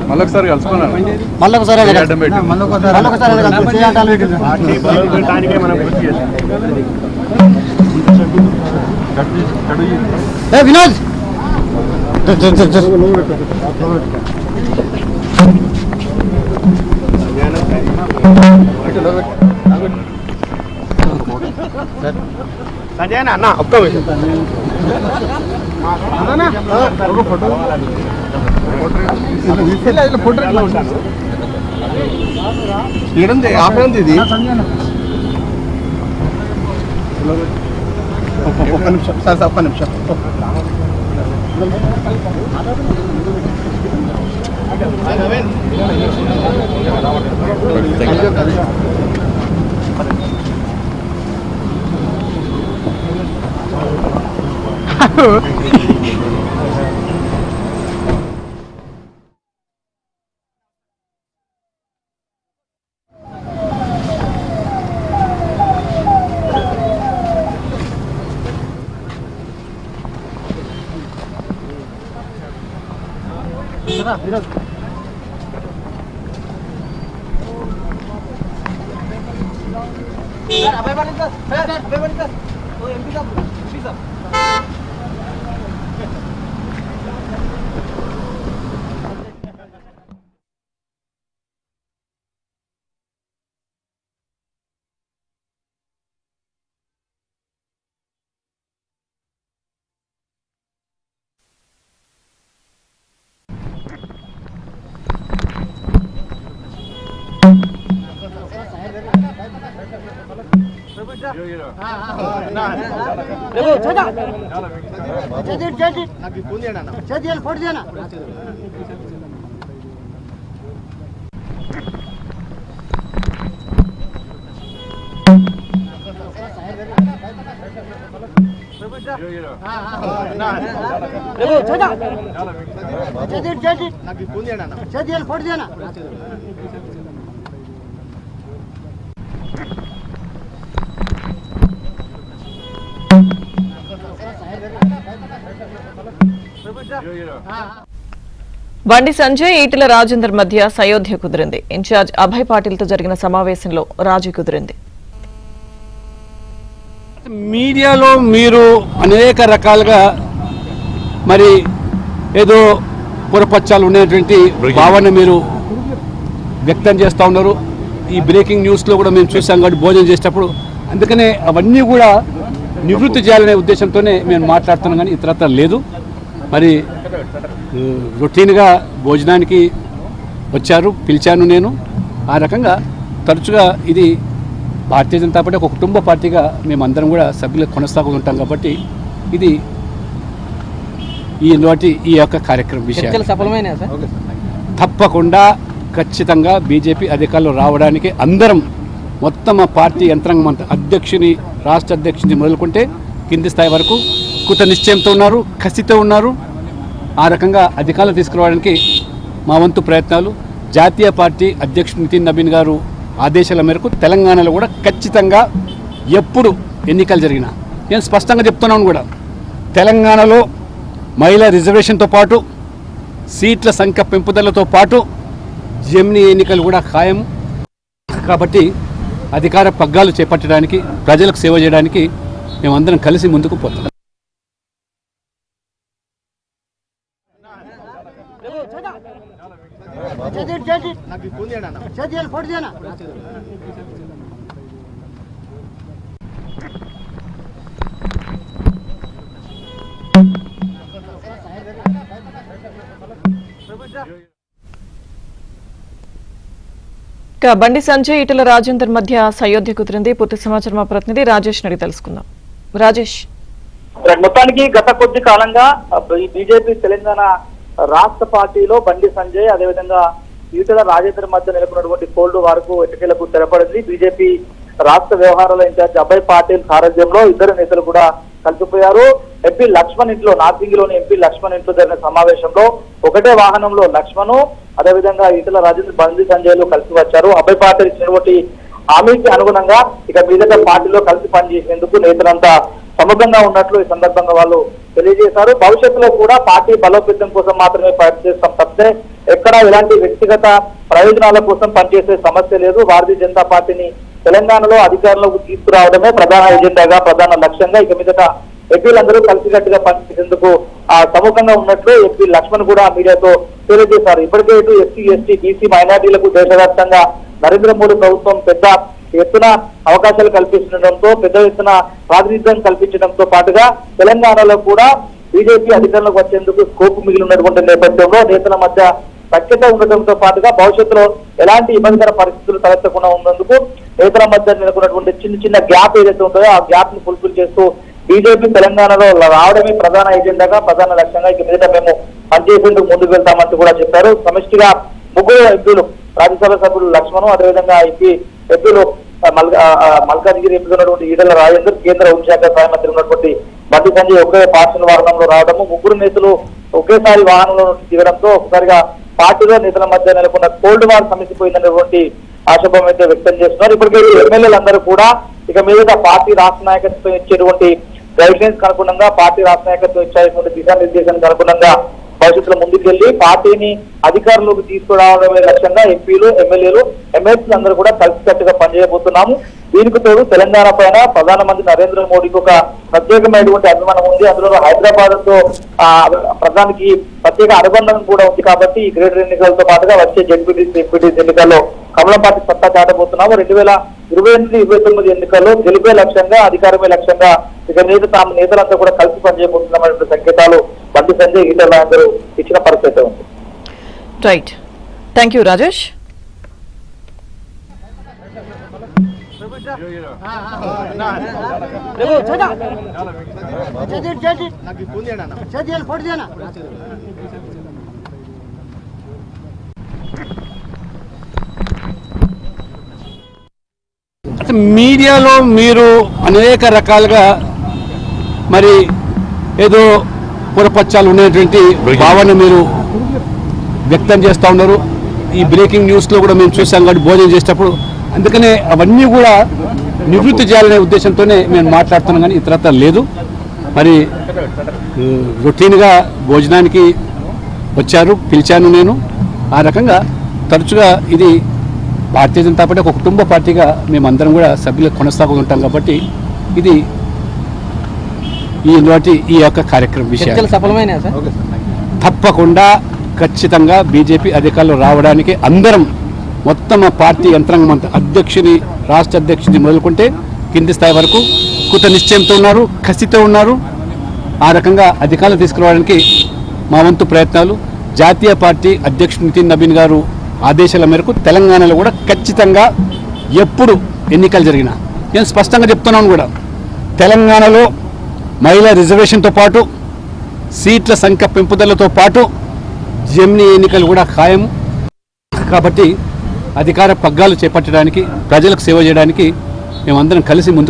మళ్ళొకసారి కలుసుకున్నాను. వినోద్ అన్న ఒక్క ఆపండి ఇది ఒక్క నిమిషం సార్ ఒక్క నిమిషం బండి సంజయ్ ఈటెల రాజేందర్ మధ్య సయోధ్య కుదిరింది. ఇన్ఛార్జ్ అభయ్ పాటిల్ తో జరిగిన సమావేశంలో రాజీ కుదిరింది. మీడియాలో మీరు అనేక రకాలుగా మరి ఏదో పొరపచ్చాలు ఉండేటువంటి భావన మీరు వ్యక్తం చేస్తూ ఉన్నారు. ఈ బ్రేకింగ్ న్యూస్లో కూడా మేము చూసాం కాబట్టి భోజనం చేసేటప్పుడు, అందుకనే అవన్నీ కూడా నివృత్తి చేయాలనే ఉద్దేశంతోనే మేము మాట్లాడుతున్నాం, కానీ ఇతరత్ర లేదు. మరి రొటీన్గా భోజనానికి వచ్చారు, పిలిచాను నేను. ఆ రకంగా తరచుగా ఇది భారతీయ జనతా పార్టీ ఒక కుటుంబ పార్టీగా మేమందరం కూడా సభ్యులు కొనసాగుతూ ఉంటాం కాబట్టి ఇది ఈ యొక్క కార్యక్రమం విషయం తప్పకుండా ఖచ్చితంగా బీజేపీ అధికారులు రావడానికి అందరం మొత్తం ఆ పార్టీ యంత్రాంగం అంతా అధ్యక్షుని, రాష్ట్ర అధ్యక్షుని మొదలుకుంటే కింది స్థాయి వరకు కృత నిశ్చయంతో ఉన్నారు, కసితో ఉన్నారు. ఆ రకంగా అధికారులు తీసుకురావడానికి మా వంతు ప్రయత్నాలు. జాతీయ పార్టీ అధ్యక్షుడు నితిన్ నబీన్ గారు ఆదేశాల మేరకు తెలంగాణలో కూడా ఖచ్చితంగా ఎప్పుడు ఎన్నికలు జరిగినా నేను స్పష్టంగా చెప్తున్నాను కూడా, తెలంగాణలో మహిళా రిజర్వేషన్తో పాటు సీట్ల సంఖ్య పెంపుదలతో పాటు జమినీ ఎన్నికలు కూడా ఖాయం. కాబట్టి అధికార పగ్గాలు చేపట్టడానికి, ప్రజలకు సేవ చేయడానికి మేమందరం కలిసి ముందుకు పోతున్నాం. బండి సంజయ్ ఈటెల రాజేందర్ మధ్య సయోధ్య కుదిరింది. పూర్తి సమాచారం మా ప్రతినిధి రాజేష్ నడి తెలుసుకుందాం. రాజేష్, మొత్తానికి గత కొద్ది కాలంగా బీజేపీ తెలంగాణ రాష్ట్ర పార్టీలో బండి సంజయ్ అదేవిధంగా ఈటెల రాజేందర్ మధ్య నెలకొన్నటువంటి కోల్డ్ వార్కు ఎన్నికలకు తెరపడింది. బీజేపీ రాష్ట్ర వ్యవహారాల ఇన్ఛార్జ్ అభయ్ పాటిల్ సారథ్యంలో ఇద్దరు నేతలు కూడా కలిసిపోయారు. ఎంపీ లక్ష్మణ్ ఇంట్లో, నార్సింగిలోని ఎంపీ లక్ష్మణ్ ఇంట్లో జరిగిన సమావేశంలో ఒకటే వాహనంలో లక్ష్మణ్ అదేవిధంగా ఈటెల రాజేందర్, బండి సంజయ్లు కలిసి వచ్చారు. అభయ్ పాటిల్ ఇచ్చినటువంటి హామీకి అనుగుణంగా ఇక మీదట పార్టీలో కలిసి పనిచేసేందుకు నేతలంతా సమగ్రంగా ఉన్నట్లు ఈ సందర్భంగా వాళ్ళు తెలియజేశారు. భవిష్యత్తులో కూడా పార్టీ బలోపేతం కోసం మాత్రమే పనిచేస్తాం తప్పితే ఎక్కడ ఎలాంటి వ్యక్తిగత ప్రయోజనాల కోసం పనిచేసే సమస్య లేదు. భారతీయ జనతా పార్టీని తెలంగాణలో అధికారంలోకి తీసుకురావడమే ప్రధాన ఎజెండాగా, ప్రధాన లక్ష్యంగా ఇక మీదట ఎంపీలందరూ కలిసికట్టుగా పనిచేసేందుకు సముఖంగా ఉన్నట్లు ఎంపీ లక్ష్మణ్ కూడా మీడియాతో తెలియజేశారు. ఇప్పటికే ఇటు ఎస్సీ, ఎస్టీ, బీసీ, మైనార్టీలకు దేశవ్యాప్తంగా నరేంద్ర మోడీ ప్రభుత్వం పెద్ద ఎత్తున అవకాశాలు కల్పించడంతో, పెద్ద ఎత్తున ప్రాతినిధ్యం కల్పించడంతో పాటుగా తెలంగాణలో కూడా బీజేపీ అధికారంలోకి వచ్చేందుకు స్కోప్ మిగిలి ఉన్నటువంటి నేపథ్యంలో నేతల మధ్య సఖ్యత ఉండటంతో పాటుగా భవిష్యత్తులో ఎలాంటి ఇబ్బందికర పరిస్థితులు తలెత్తకుండా ఉన్నందుకు నేతల మధ్య నెలకొన్నటువంటి చిన్న చిన్న గ్యాప్ ఏదైతే ఉంటుందో ఆ గ్యాప్ ని ఫుల్ఫిల్ చేస్తూ బీజేపీ తెలంగాణలో రావడమే ప్రధాన ఎజెండాగా, ప్రధాన లక్ష్యంగా ఇక మీద మేము పనిచేసేందుకు ముందుకు వెళ్తామంటూ కూడా చెప్పారు. సమిష్టిగా ముగ్గురు ఎంపీలు, రాజ్యసభ సభ్యులు లక్ష్మణ్, అదేవిధంగా ఎంపీలు మల్కాజ్గిరి ఎంపీ ఉన్నటువంటి ఈటల రాజేందర్, కేంద్ర హోంశాఖ సహాయ మంత్రి ఉన్నటువంటి బండి సంజయ్ ఒకే పార్సల్ వాహనంలో రావడము, ముగ్గురు నేతలు ఒకేసారి వాహనంలో దిగడంతో ఒకసారిగా పార్టీలో నేతల మధ్య నెలకొన్న కోల్డ్ వార్ సమసిపోయిందనేటువంటి ఆశాభావం అయితే వ్యక్తం చేస్తున్నారు. ఇప్పటికే ఎమ్మెల్యేలందరూ కూడా ఇక మీద పార్టీ రాష్ట్ర నాయకత్వం ఇచ్చేటువంటి గైడ్ లైన్స్ అనుగుణంగా, పార్టీ రాష్ట్ర నాయకత్వం ఇచ్చేటువంటి దిశానిర్దేశానికి అనుగుణంగా భవిష్యత్తులో ముందుకెళ్లి పార్టీని అధికారంలోకి తీసుకురావడమే లక్ష్యంగా ఎంపీలు, ఎమ్మెల్యేలు, ఎమ్మెల్సీలు అందరూ కూడా కలిసికట్టుగా పనిచేయబోతున్నాము. దీనికి తోడు తెలంగాణ పైన ప్రధానమంత్రి నరేంద్ర మోడీకి ఒక ప్రత్యేకమైనటువంటి అభిమానం ఉంది. అందులో హైదరాబాద్ తో ప్రధానికి ప్రత్యేక అనుబంధం కూడా ఉంది. కాబట్టి ఈ గ్రేటర్ ఎన్నికలతో పాటుగా వచ్చే జెడ్పీటీసీ, ఎంపీటీసీ ఎన్నికల్లో కమలం పార్టీ సత్తా చాటబోతున్నాము. 2028-29 ఎన్నికల్లో గెలిపే లక్ష్యంగా, అధికారమే లక్ష్యంగా ఇక మీద తాము నేతలంతా కూడా కలిసి పనిచేయబోతున్నామనే సంకేతాలు బండి సంజయ్, ఈటల అందరూ ఇచ్చిన పరిస్థితి ఉంది. Right, thank you Rajesh. మీడియాలో మీరు అనేక రకాలుగా మరి ఏదో పురపచ్చాలు ఉన్నటువంటి భావన మీరు వ్యక్తం చేస్తూ ఉన్నారు. ఈ బ్రేకింగ్ న్యూస్లో కూడా మేము చూసాం కాబట్టి భోజనం చేసేటప్పుడు, అందుకనే అవన్నీ కూడా నివృత్తి చేయాలనే ఉద్దేశంతోనే మేము మాట్లాడుతున్నాం, కానీ ఇతరత్ర లేదు. మరి రొటీన్గా భోజనానికి వచ్చారు, పిలిచాను నేను. ఆ రకంగా తరచుగా ఇది భారతీయ జనతా పార్టీ ఒక కుటుంబ పార్టీగా మేమందరం కూడా సభ్యులు కొనసాగుతుంటాం కాబట్టి ఇది ఈ యొక్క కార్యక్రమం విషయాలు సఫలమైన తప్పకుండా ఖచ్చితంగా బీజేపీ అధికారంలో రావడానికి అందరం మొత్తం పార్టీ యంత్రాంగం అంతా అధ్యక్షుని, రాష్ట్ర అధ్యక్షుని మొదలుకుంటే కింది స్థాయి వరకు కృత నిశ్చయంతో ఉన్నారు, కసితో ఉన్నారు. ఆ రకంగా అధికారులు తీసుకురావడానికి మా వంతు ప్రయత్నాలు. జాతీయ పార్టీ అధ్యక్షుడు నితిన్ నబీన్ గారు ఆదేశాల మేరకు తెలంగాణలో కూడా ఖచ్చితంగా ఎప్పుడు ఎన్నికలు జరిగినా నేను స్పష్టంగా చెప్తున్నాను కూడా, తెలంగాణలో మహిళా రిజర్వేషన్తో పాటు సీట్ల సంఖ్య పెంపుదలతో పాటు జమినీ ఎన్నికలు కూడా ఖాయం. కాబట్టి అధికార పగ్గాలు చేపట్టడానికి, ప్రజలకు సేవ చేయడానికి మేమందరం కలిసి ముందు